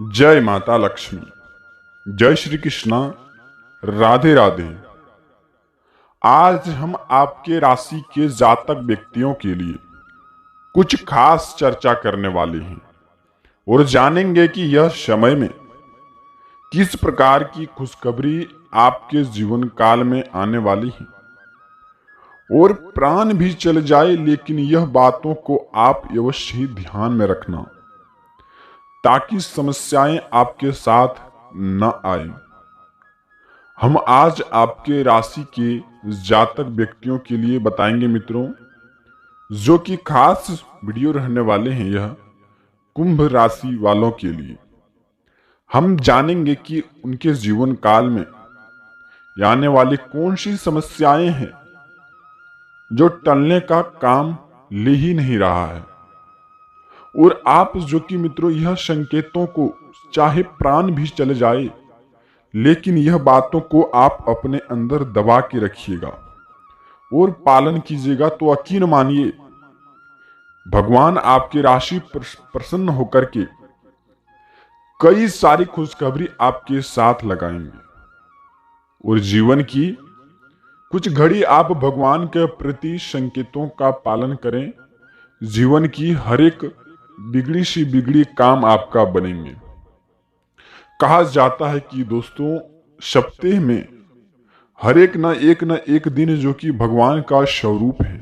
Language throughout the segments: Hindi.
जय माता लक्ष्मी। जय श्री कृष्णा। राधे राधे। आज हम आपके राशि के जातक व्यक्तियों के लिए कुछ खास चर्चा करने वाले हैं और जानेंगे कि यह समय में किस प्रकार की खुशखबरी आपके जीवन काल में आने वाली है। और प्राण भी चल जाए लेकिन यह बातों को आप अवश्य ही ध्यान में रखना ताकि समस्याएं आपके साथ न आए। हम आज आपके राशि के जातक व्यक्तियों के लिए बताएंगे मित्रों, जो कि खास वीडियो रहने वाले हैं। यह कुंभ राशि वालों के लिए हम जानेंगे कि उनके जीवन काल में आने वाली कौन सी समस्याएं हैं जो टलने का काम ले ही नहीं रहा है। और आप जो कि मित्रों यह संकेतों को, चाहे प्राण भी चले जाए लेकिन यह बातों को आप अपने अंदर दबा के रखिएगा और पालन कीजिएगा तो यकीन मानिए भगवान आपकी राशि पर प्रसन्न होकर के कई सारी खुशखबरी आपके साथ लगाएंगे। और जीवन की कुछ घड़ी आप भगवान के प्रति संकेतों का पालन करें, जीवन की हर एक बिगड़ी सी बिगड़ी काम आपका बनेंगे। कहा जाता है कि दोस्तों सप्ताह में हर एक न एक दिन जो कि भगवान का स्वरूप है,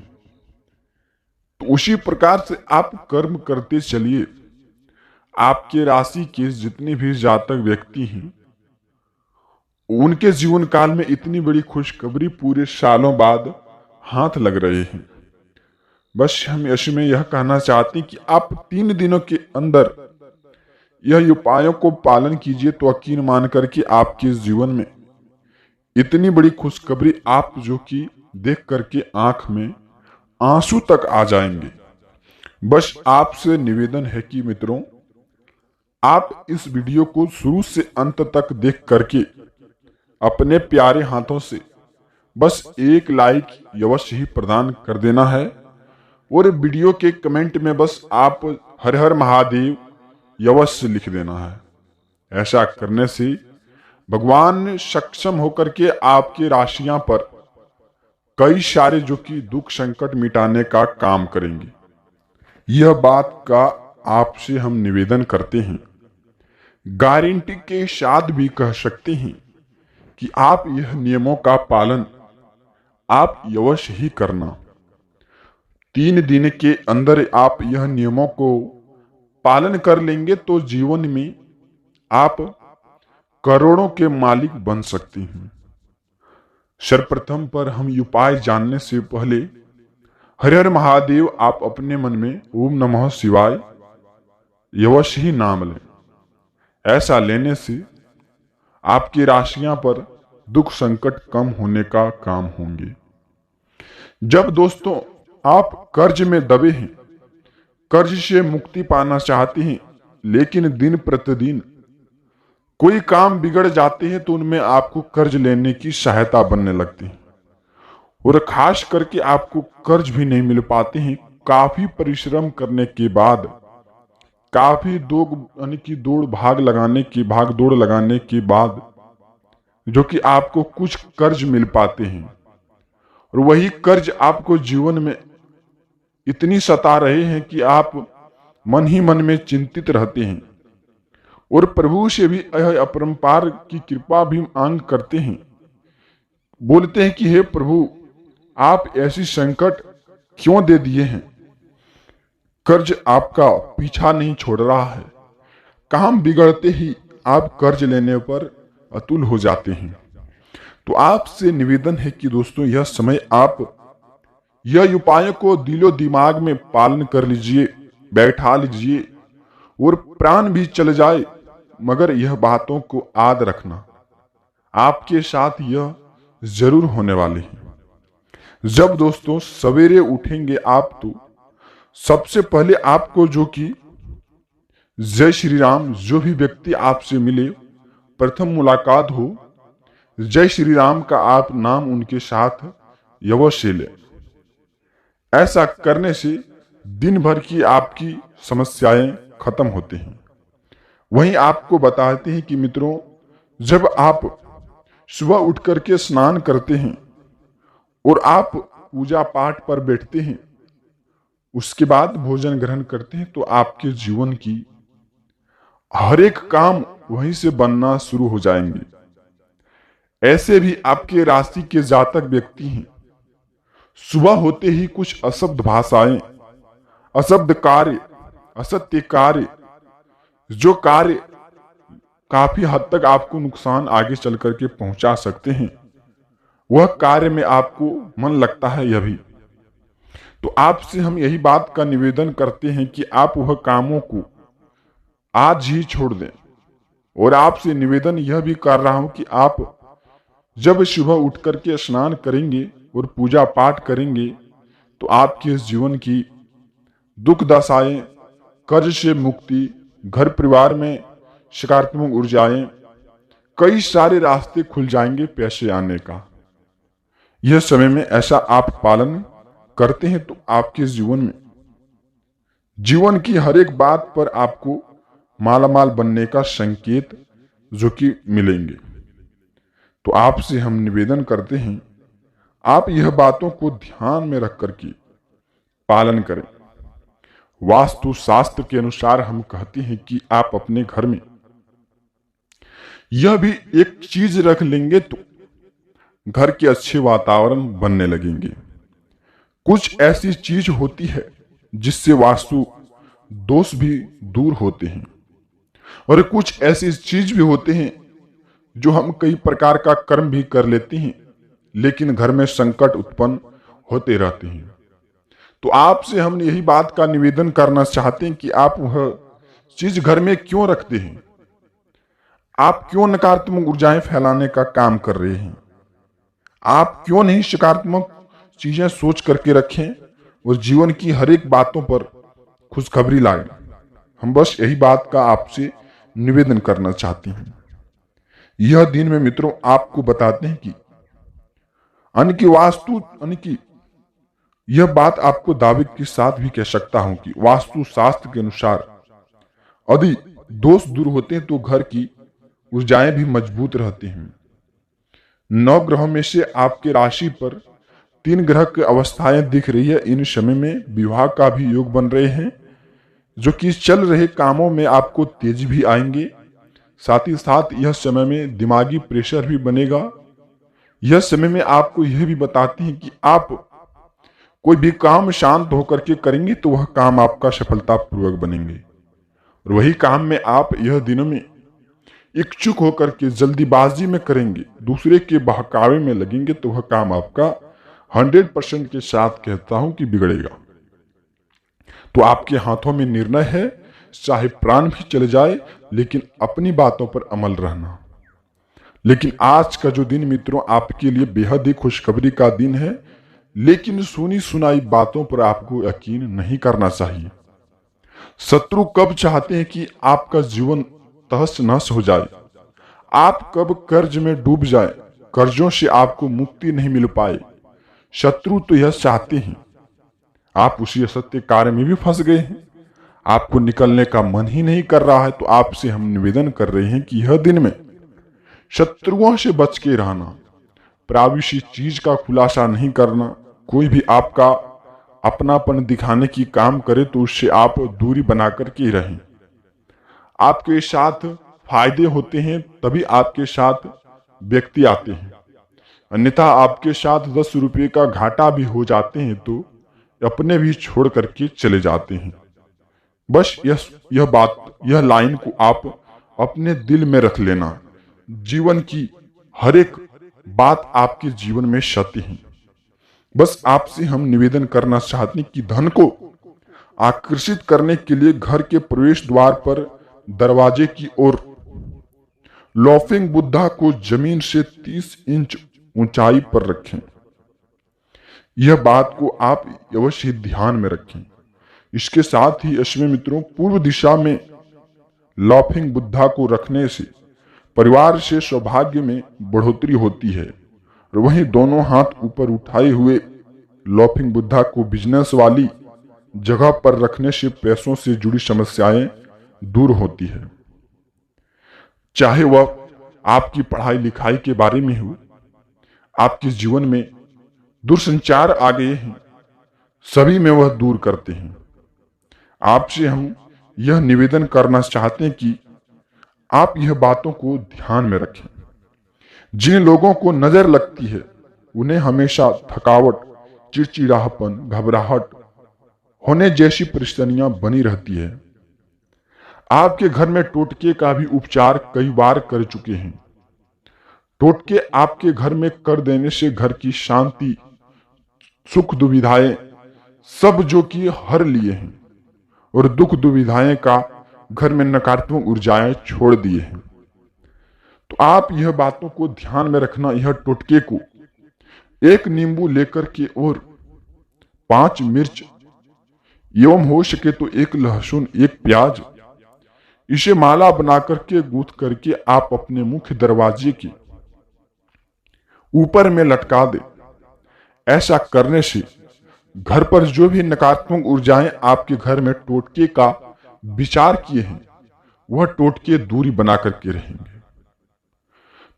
तो उसी प्रकार से आप कर्म करते चलिए। आपके राशि के जितने भी जातक व्यक्ति हैं उनके जीवन काल में इतनी बड़ी खुशखबरी पूरे सालों बाद हाथ लग रहे हैं। बस हम इसमें यह कहना चाहते हैं कि आप 3 दिनों के अंदर यह उपायों को पालन कीजिए तो यकीन मान करके आपके जीवन में इतनी बड़ी खुशखबरी आप जो कि देख करके आंख में आंसू तक आ जाएंगे। बस आपसे निवेदन है कि मित्रों आप इस वीडियो को शुरू से अंत तक देख करके अपने प्यारे हाथों से बस एक लाइक अवश्य ही प्रदान कर देना है। और वीडियो के कमेंट में बस आप हर हर महादेव अवश्य लिख देना है। ऐसा करने से भगवान सक्षम होकर के आपकी राशियां पर कई सारे जो कि दुख संकट मिटाने का काम करेंगे। यह बात का आपसे हम निवेदन करते हैं, गारंटी के साथ भी कह सकते हैं कि आप यह नियमों का पालन आप अवश्य ही करना। 3 दिन के अंदर आप यह नियमों को पालन कर लेंगे तो जीवन में आप करोड़ों के मालिक बन सकते हैं। सर्वप्रथम पर हम उपाय जानने से पहले हर हर महादेव आप अपने मन में ओम नमः शिवाय अवश्य ही नाम लें। ऐसा लेने से आपकी राशियां पर दुख संकट कम होने का काम होंगे। जब दोस्तों आप कर्ज में दबे हैं, कर्ज से मुक्ति पाना चाहते हैं लेकिन दिन प्रतिदिन कोई काम बिगड़ जाते हैं तो उनमें आपको कर्ज लेने की सहायता बनने लगती है और खास करके आपको कर्ज भी नहीं मिल पाते हैं। काफी परिश्रम करने के बाद, काफी दौड़ भाग लगाने के बाद जो कि आपको कुछ कर्ज मिल पाते हैं और वही कर्ज आपको जीवन में इतनी सता रहे हैं कि आप मन ही मन में चिंतित रहते हैं और प्रभु से भी अपरंपार की कृपा भी मांग करते हैं। बोलते हैं कि हे प्रभु आप ऐसी संकट क्यों दे दिए हैं। कर्ज आपका पीछा नहीं छोड़ रहा है, काम बिगड़ते ही आप कर्ज लेने पर अतुल हो जाते हैं। तो आपसे निवेदन है कि दोस्तों यह समय आप यह उपायों को दिलो दिमाग में पालन कर लीजिए, बैठा लीजिए और प्राण भी चले जाए मगर यह बातों को याद रखना, आपके साथ यह जरूर होने वाली है। जब दोस्तों सवेरे उठेंगे आप तो सबसे पहले आपको जो कि जय श्री राम, जो भी व्यक्ति आपसे मिले प्रथम मुलाकात हो, जय श्री राम का आप नाम उनके साथ अवश्य ले। ऐसा करने से दिन भर की आपकी समस्याएं खत्म होती हैं। वहीं आपको बताते हैं कि मित्रों, जब आप सुबह उठ करके स्नान करते हैं और आप पूजा पाठ पर बैठते हैं, उसके बाद भोजन ग्रहण करते हैं, तो आपके जीवन की हर एक काम वहीं से बनना शुरू हो जाएंगे। ऐसे भी आपके राशि के जातक व्यक्ति हैं, सुबह होते ही कुछ अशब्द भाषाएं, अशब्द कार्य, असत्य कार्य, जो कार्य काफी हद तक आपको नुकसान आगे चल करके पहुंचा सकते हैं, वह कार्य में आपको मन लगता है। यह भी तो आपसे हम यही बात का निवेदन करते हैं कि आप वह कामों को आज ही छोड़ दें। और आपसे निवेदन यह भी कर रहा हूं कि आप जब सुबह उठ करके स्नान करेंगे और पूजा पाठ करेंगे, तो आपके इस जीवन की दुख दशाएं, कर्ज से मुक्ति, घर परिवार में सकारात्मक ऊर्जाएं, कई सारे रास्ते खुल जाएंगे पैसे आने का। यह समय में ऐसा आप पालन करते हैं तो आपके जीवन की हर एक बात पर आपको मालामाल बनने का संकेत जो कि मिलेंगे। तो आपसे हम निवेदन करते हैं, आप यह बातों को ध्यान में रख करके पालन करें। वास्तु शास्त्र के अनुसार हम कहते हैं कि आप अपने घर में यह भी एक चीज रख लेंगे तो घर के अच्छे वातावरण बनने लगेंगे। कुछ ऐसी चीज होती है जिससे वास्तु दोष भी दूर होते हैं, और कुछ ऐसी चीज भी होते हैं जो हम कई प्रकार का कर्म भी कर लेते हैं, लेकिन घर में संकट उत्पन्न होते रहते हैं। तो आपसे हम यही बात का निवेदन करना चाहते हैं कि आप वह चीज घर में क्यों रखते हैं? आप क्यों नकारात्मक ऊर्जाएं फैलाने का काम कर रहे हैं? आप क्यों नहीं सकारात्मक चीजें सोच करके रखें और जीवन की हर एक बातों पर खुशखबरी लाएं? हम बस यही बात का आपसे निवेदन करना चाहते हैं। यह दिन में मित्रों आपको बताते हैं कि अन्न की वास्तु यह बात आपको दावे के साथ भी कह सकता हूं कि वास्तु शास्त्र के अनुसार यदि दोष दूर होते हैं तो घर की ऊर्जाएं भी मजबूत रहती हैं। 9 ग्रहों में से आपके राशि पर 3 ग्रह की अवस्थाएं दिख रही है। इन समय में विवाह का भी योग बन रहे हैं, जो कि चल रहे कामों में आपको तेजी भी आएंगे। साथ ही साथ यह समय में दिमागी प्रेशर भी बनेगा। यह समय में आपको यह भी बताते हैं कि आप कोई भी काम शांत होकर के करेंगे तो वह काम आपका सफलतापूर्वक बनेंगे, और वही काम में आप यह दिनों में इच्छुक होकर के जल्दीबाजी में करेंगे, दूसरे के बहकावे में लगेंगे, तो वह काम आपका 100% के साथ कहता हूं कि बिगड़ेगा। तो आपके हाथों में निर्णय है, चाहे प्राण भी चले जाए, लेकिन अपनी बातों पर अमल रहना। लेकिन आज का जो दिन मित्रों आपके लिए बेहद ही खुशखबरी का दिन है, लेकिन सुनी सुनाई बातों पर आपको यकीन नहीं करना चाहिए। शत्रु कब चाहते हैं कि आपका जीवन तहस नहस हो जाए, आप कब कर्ज में डूब जाए, कर्जों से आपको मुक्ति नहीं मिल पाए, शत्रु तो यह चाहते हैं आप उसी असत्य कार्य में भी फंस गए हैं, आपको निकलने का मन ही नहीं कर रहा है। तो आपसे हम निवेदन कर रहे हैं कि यह दिन में शत्रुओं से बच के रहना, प्राविशी चीज का खुलासा नहीं करना, कोई भी आपका अपनापन दिखाने की काम करे तो उससे आप दूरी बना करके रहें। आपके साथ फायदे होते हैं तभी आपके साथ व्यक्ति आते हैं, अन्यथा आपके साथ 10 रुपये का घाटा भी हो जाते हैं तो अपने भी छोड़ करके चले जाते हैं। बस यह लाइन को आप अपने दिल में रख लेना। जीवन की हर एक बात आपके जीवन में सत्य है। बस आपसे हम निवेदन करना चाहते हैं कि धन को आकर्षित करने के लिए घर के प्रवेश द्वार पर दरवाजे की ओर लॉफिंग बुद्धा को जमीन से 30 इंच ऊंचाई पर रखें। यह बात को आप अवश्य ध्यान में रखें। इसके साथ ही इसमें मित्रों पूर्व दिशा में लॉफिंग बुद्धा को रखने से परिवार से सौभाग्य में बढ़ोतरी होती है, और वहीं दोनों हाथ ऊपर उठाए हुए लॉफिंग बुद्धा को बिजनेस वाली जगह पर रखने से पैसों से जुड़ी समस्याएं दूर होती है। चाहे वह आपकी पढ़ाई लिखाई के बारे में हो, आपके जीवन में दूरसंचार आ गए हैं, सभी में वह दूर करते हैं। आपसे हम यह निवेदन करना चाहते हैं कि आप यह बातों को ध्यान में रखें। जिन लोगों को नजर लगती है उन्हें हमेशा थकावट, चिड़चिड़ापन, घबराहट होने जैसी परेशानियां बनी रहती है। आपके घर में टोटके का भी उपचार कई बार कर चुके हैं। टोटके आपके घर में कर देने से घर की शांति, सुख दुविधाएं सब जो कि हर लिए हैं और दुख दुविधाएं का घर में नकारात्मक ऊर्जाएं छोड़ दिए हैं। तो आप यह बातों को ध्यान में रखना। यह टोटके को एक नींबू लेकर के और 5 मिर्च एवं हो सके तो 1 लहसुन, 1 प्याज, इसे माला बना करके गूंथ करके आप अपने मुख्य दरवाजे के ऊपर में लटका दे। ऐसा करने से घर पर जो भी नकारात्मक ऊर्जाएं आपके घर में टोटके का विचार किए हैं, वह टोटके दूरी बना करके रहेंगे।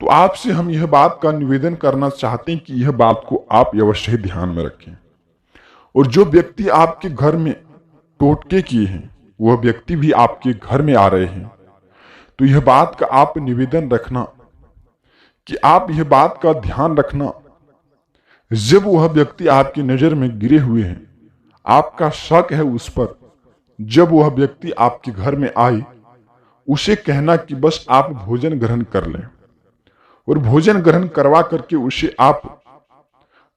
तो आपसे हम यह बात का निवेदन करना चाहते हैं कि यह बात को आप अवश्य ध्यान में रखें। और जो व्यक्ति आपके घर में टोटके किए हैं, वह व्यक्ति भी आपके घर में आ रहे हैं, तो यह बात का आप निवेदन रखना कि आप यह बात का ध्यान रखना, जब वह व्यक्ति आपकी नजर में गिरे हुए हैं, आपका शक है उस पर, जब वह व्यक्ति आपके घर में आए, उसे कहना कि बस आप भोजन ग्रहण कर लें और भोजन ग्रहण करवा करके उसे आप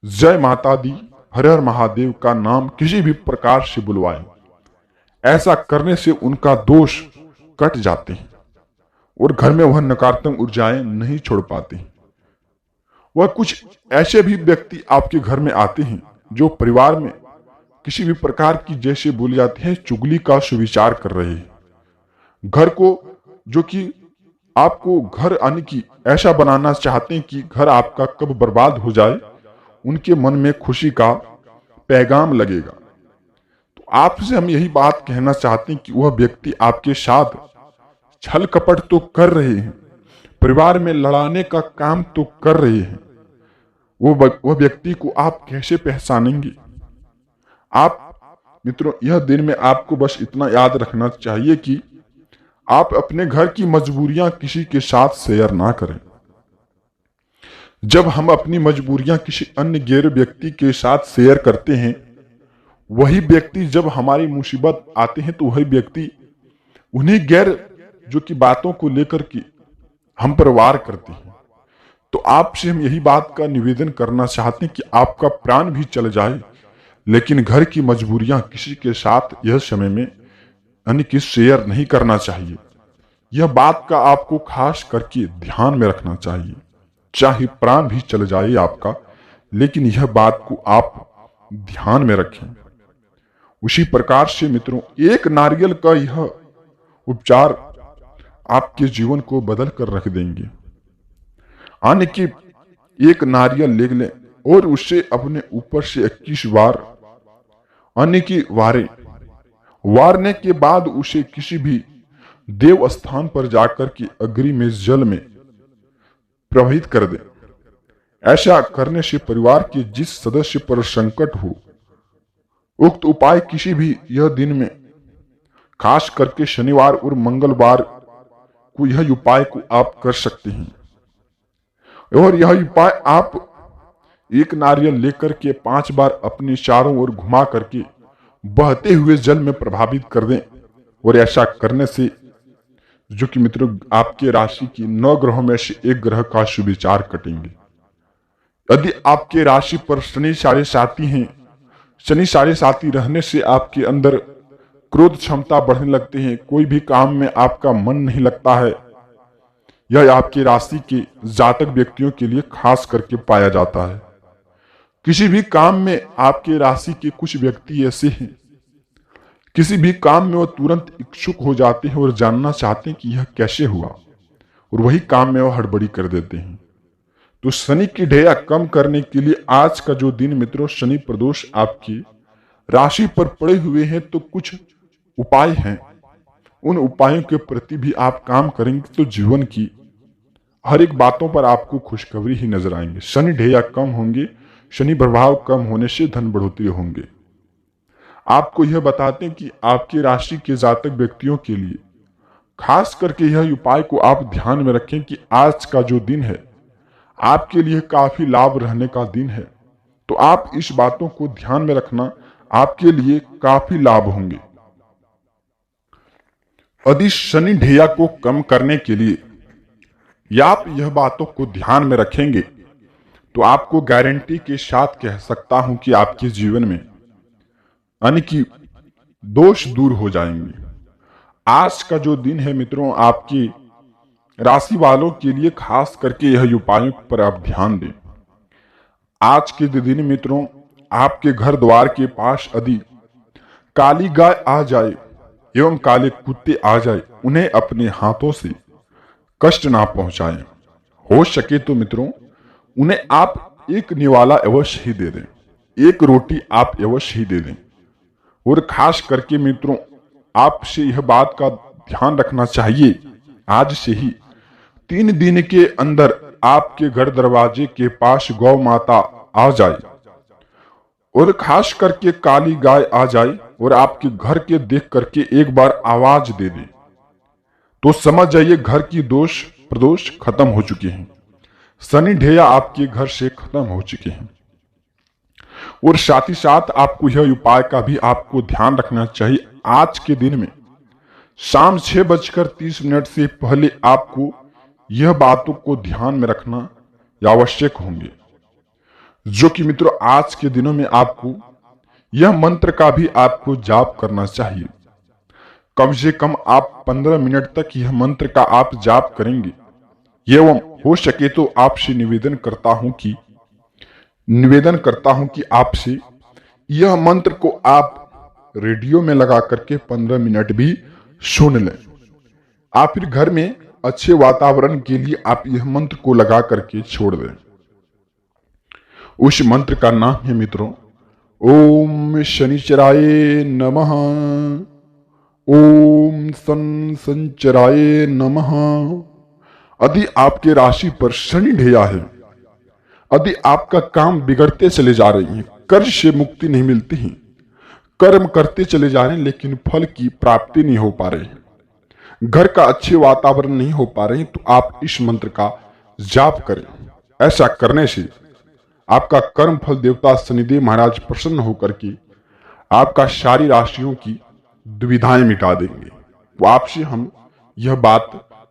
जय माता दी, हर हर महादेव का नाम किसी भी प्रकार से बुलवाएं। ऐसा करने से उनका दोष कट जाते हैं और घर में वह नकारात्मक ऊर्जाएं नहीं छोड़ पाते। वह कुछ ऐसे भी व्यक्ति आपके घर में आते हैं जो परिवार में किसी भी प्रकार की, जैसे बोली जाती है, चुगली का सुविचार कर रहे हैं। घर को जो कि आपको घर आने की ऐसा बनाना चाहते हैं कि घर आपका कब बर्बाद हो जाए, उनके मन में खुशी का पैगाम लगेगा। तो आपसे हम यही बात कहना चाहते हैं कि वह व्यक्ति आपके साथ छल कपट तो कर रहे हैं, परिवार में लड़ाने का काम तो कर रहे हैं, वह व्यक्ति को आप कैसे पहचानेंगे? आप मित्रों, यह दिन में आपको बस इतना याद रखना चाहिए कि आप अपने घर की मजबूरियां किसी के साथ शेयर ना करें। जब हम अपनी मजबूरियां किसी अन्य गैर व्यक्ति के साथ शेयर करते हैं, वही व्यक्ति जब हमारी मुसीबत आते हैं तो वही व्यक्ति उन्हीं गैर जो कि बातों को लेकर के हम पर वार करते हैं। तो आपसे हम यही बात का निवेदन करना चाहते हैं कि आपका प्राण भी चल जाए, लेकिन घर की मजबूरियां किसी के साथ यह समय में अन्य की शेयर नहीं करना चाहिए। यह बात का आपको खास करके ध्यान में रखना चाहिए। चाहे प्राण भी चल जाए आपका, लेकिन यह बात को आप ध्यान में रखें। उसी प्रकार से मित्रों, एक नारियल का यह उपचार आपके जीवन को बदल कर रख देंगे। आने की एक नारियल ले लें और उसे अपने ऊपर से 21 बार आने की वारने के बाद उसे किसी भी देव स्थान पर जाकर के अग्नि में, जल में प्रवाहित कर दें। ऐसा करने से परिवार के जिस सदस्य पर संकट हो, उक्त उपाय किसी भी यह दिन में, खास करके शनिवार और मंगलवार को यह उपाय को आप कर सकते हैं। और यह उपाय आप एक नारियल लेकर के 5 बार अपने चारों ओर घुमा करके बहते हुए जल में प्रभावित कर दें। और ऐसा करने से जो कि मित्रों आपके राशि की 9 ग्रहों में से 1 ग्रह का सुविचार कटेंगे। यदि आपके राशि पर शनि साढ़े साथी हैं, शनि साढ़े साथी रहने से आपके अंदर क्रोध क्षमता बढ़ने लगते हैं, कोई भी काम में आपका मन नहीं लगता है, यह आपकी राशि के जातक व्यक्तियों के लिए खास करके पाया जाता है। किसी भी काम में आपके राशि के कुछ व्यक्ति ऐसे हैं, किसी भी काम में वो तुरंत इच्छुक हो जाते हैं और जानना चाहते हैं कि यह कैसे हुआ, और वही काम में वो हड़बड़ी कर देते हैं। तो शनि की ढैया कम करने के लिए आज का जो दिन मित्रों शनि प्रदोष आपकी राशि पर पड़े हुए हैं, तो कुछ उपाय हैं। उन उपायों के प्रति भी आप काम करेंगे तो जीवन की हर एक बातों पर आपको खुशखबरी ही नजर आएंगे। शनि ढैया कम होंगे, शनि प्रभाव कम होने से धन बढ़ोतरी होंगे। आपको यह बताते हैं कि आपकी राशि के जातक व्यक्तियों के लिए खास करके यह उपाय को आप ध्यान में रखें कि आज का जो दिन है आपके लिए काफी लाभ रहने का दिन है। तो आप इस बातों को ध्यान में रखना, आपके लिए काफी लाभ होंगे। यदि शनि ढैया को कम करने के लिए या आप यह बातों को ध्यान में रखेंगे तो आपको गारंटी के साथ कह सकता हूं कि आपके जीवन में यानी कि दोष दूर हो जाएंगे। आज का जो दिन है मित्रों, आपकी राशि वालों के लिए खास करके यह उपायों पर आप ध्यान दें। आज के दिन मित्रों, आपके घर द्वार के पास यदि काली गाय आ जाए एवं काले कुत्ते आ जाए, उन्हें अपने हाथों से कष्ट ना पहुंचाएं। हो सके तो मित्रों उन्हें आप एक निवाला अवश्य ही दे दें, एक रोटी आप अवश्य ही दे दें। और खास करके मित्रों आपसे यह बात का ध्यान रखना चाहिए, आज से ही 3 दिन के अंदर आपके घर दरवाजे के पास गौ माता आ जाए और खास करके काली गाय आ जाए और आपके घर के देख करके एक बार आवाज दे दे, तो समझ जाइए घर की दोष प्रदोष खत्म हो चुके हैं, शनि ढैया आपके घर से खत्म हो चुके हैं। और साथ ही साथ आपको यह उपाय का भी आपको ध्यान रखना चाहिए। आज के दिन में शाम 6:30 से पहले आपको यह बातों को ध्यान में रखना आवश्यक होंगे, जो कि मित्रों आज के दिनों में आपको यह मंत्र का भी आपको जाप करना चाहिए। कम से कम आप 15 मिनट तक यह मंत्र का आप जाप करेंगे। एवं हो सके तो आपसे निवेदन करता हूं कि आपसे यह मंत्र को आप रेडियो में लगा करके 15 मिनट भी सुन लें। आप फिर घर में अच्छे वातावरण के लिए आप यह मंत्र को लगा करके छोड़ दें। उस मंत्र का नाम है मित्रों ओम शनिचराय नमः, ओम संचराय नमः। यदि आपके राशि पर शनि ढैया है, यदि आपका काम बिगड़ते चले जा रही है, कर्ज से मुक्ति नहीं मिलती है, कर्म करते चले जा रहे हैं लेकिन फल की प्राप्ति नहीं हो पा रही, घर का अच्छे वातावरण नहीं हो पा रहे, तो आप इस मंत्र का जाप करें। ऐसा करने से आपका कर्म फल देवता शनिदेव महाराज प्रसन्न होकर के आपका सारी राशियों की दुविधाएं मिटा देंगे। तो आपसे हम यह बात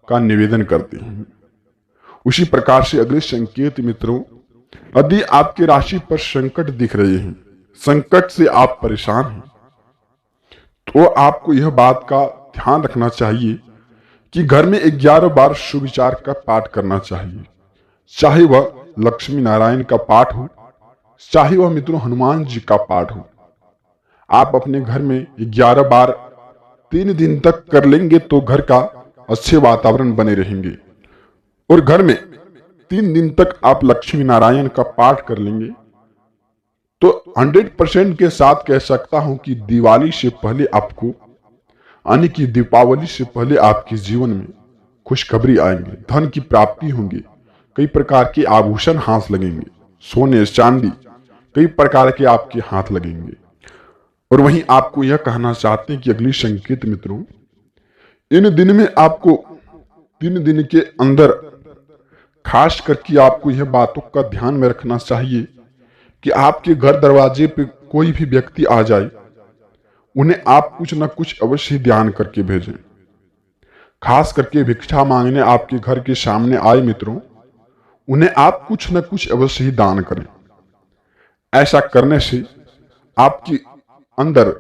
का निवेदन करते हैं। उसी प्रकार से अगले संकेत मित्रों, यदि आपकी राशि पर संकट दिख रहे हैं, संकट से आप परेशान हैं, तो आपको यह बात का ध्यान रखना चाहिए कि घर में 11 बार सुविचार का पाठ करना चाहिए। चाहे वह लक्ष्मी नारायण का पाठ हो, चाहे वह मित्रों हनुमान जी का पाठ हो। आप अपने घर में 11 बार 3 दिन तक कर लेंगे तो घर का अच्छे वातावरण बने रहेंगे। और घर में 3 दिन तक आप लक्ष्मी नारायण का पाठ कर लेंगे तो 100% के साथ कह सकता हूं कि दिवाली से पहले आपको, यानी कि दीपावली से पहले आपके जीवन में खुशखबरी आएंगे, धन की प्राप्ति होंगी, कई प्रकार के आभूषण हाथ लगेंगे, सोने चांदी कई प्रकार के आपके हाथ लगेंगे। और वहीं आपको यह कहना चाहते हैं कि अगली संकेत मित्रों, इन दिन में आपको 3 दिन के अंदर खास करके आपको यह बातों का ध्यान में रखना चाहिए कि आपके घर दरवाजे पे कोई भी व्यक्ति आ जाए, उन्हें आप कुछ न कुछ अवश्य ध्यान करके भेजें। खास करके भिक्षा मांगने आपके घर के सामने आए मित्रों, उन्हें आप कुछ न कुछ अवश्य ही दान करें। ऐसा करने से आपकी अंदर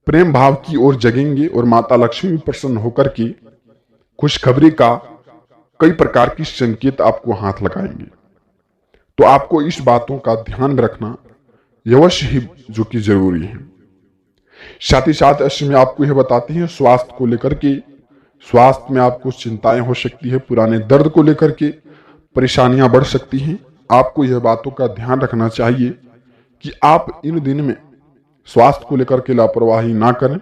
प्रेम भाव की ओर जगेंगे और माता लक्ष्मी प्रसन्न होकर के खुशखबरी का कई प्रकार की संकेत आपको हाथ लगाएंगे। तो आपको इस बातों का ध्यान में रखना अवश्य ही जो कि जरूरी है। साथ ही साथ इसमें आपको यह बताते हैं स्वास्थ्य को लेकर के, स्वास्थ्य में आपको चिंताएं हो सकती है, पुराने दर्द को लेकर के परेशानियां बढ़ सकती हैं। आपको यह बातों का ध्यान रखना चाहिए कि आप इन दिन में स्वास्थ्य को लेकर के लापरवाही ना करें।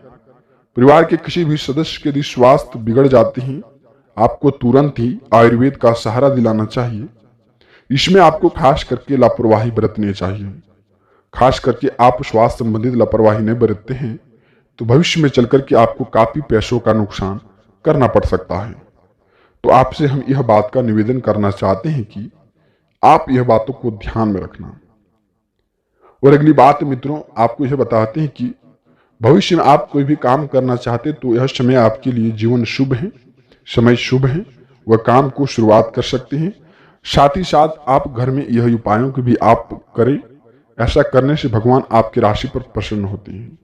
परिवार के किसी भी सदस्य के यदि स्वास्थ्य बिगड़ जाते हैं, आपको तुरंत ही आयुर्वेद का सहारा दिलाना चाहिए। इसमें आपको खास करके लापरवाही बरतनी चाहिए। खास करके आप स्वास्थ्य संबंधित लापरवाही नहीं बरतते हैं तो भविष्य में चलकर के आपको काफी पैसों का नुकसान करना पड़ सकता है। तो आपसे हम यह बात का निवेदन करना चाहते हैं कि आप यह बातों को ध्यान में रखना। और अगली बात मित्रों, आपको यह बताते हैं कि भविष्य में आप कोई भी काम करना चाहते तो यह समय आपके लिए जीवन शुभ है, समय शुभ है, वह काम को शुरुआत कर सकते हैं। साथ ही साथ आप घर में यह उपायों को भी आप करें। ऐसा करने से भगवान आपकी राशि पर प्रसन्न होते हैं।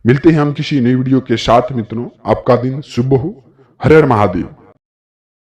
मिलते हैं हम किसी नई वीडियो के साथ मित्रों। आपका दिन शुभ हो। हर हर महादेव।